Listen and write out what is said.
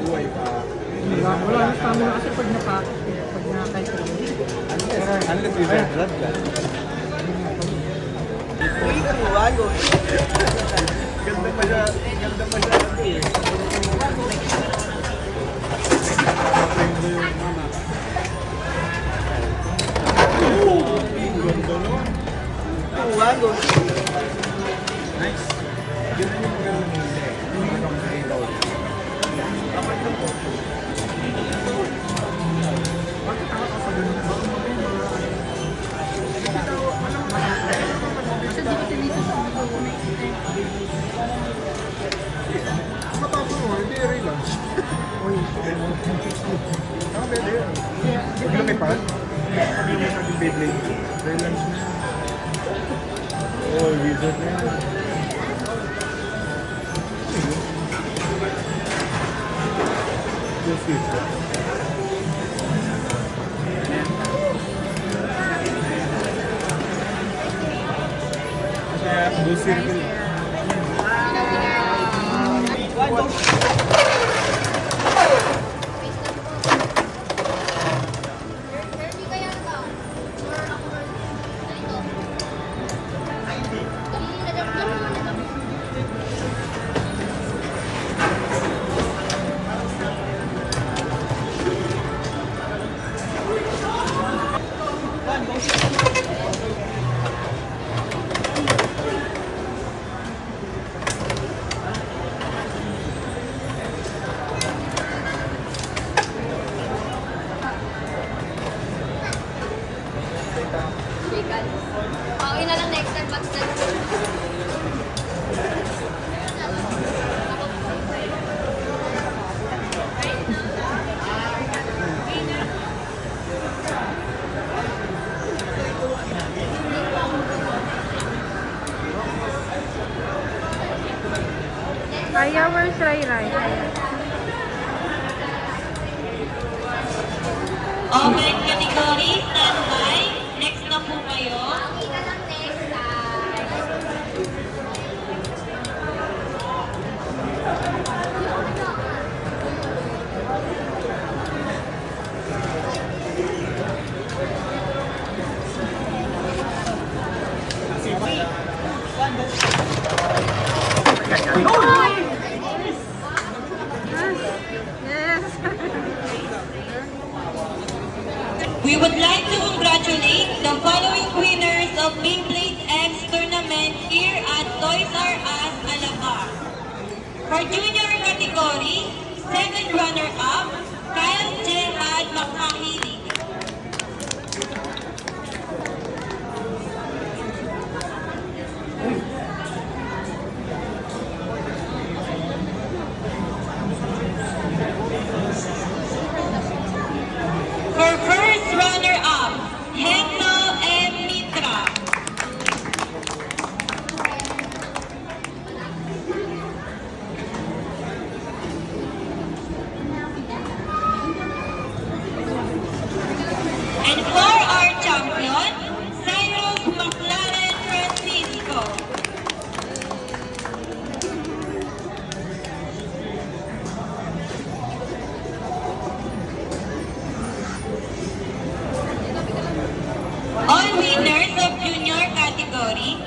Buhay pa. Wala nang stamina kasi pag nakakay ko. Ano na fever? Blood ka? Ganda pa siya. Ganda pa siya. Ganda no? Nice. Ganda yung magandang hindi. Yung magandang halo. Dapat na po. Bakit ako sa ganun? Kasi di ko tinito sa mga Matapos mo, hindi relax. Uy, Pwede yun. Huwag lumipad. Pag lumipad yung Beyblade. Relax na. Oh, wizard na yan. Just wizard. Kaya, blue circle. Okay na lang next time pag Aya, where's Rai Rai? Open category, standby. Next na po kayo. okay na lang next time. Yes. We would like to congratulate the following winners of Beyblade X tournament here at Toys R Us, Alabang. For junior category, second runner-up, Kyle Jehad Makahili. For first runner-up, Hector M. Mitra. And for our champion, Cyrus McLaren Francisco. All winners of junior category.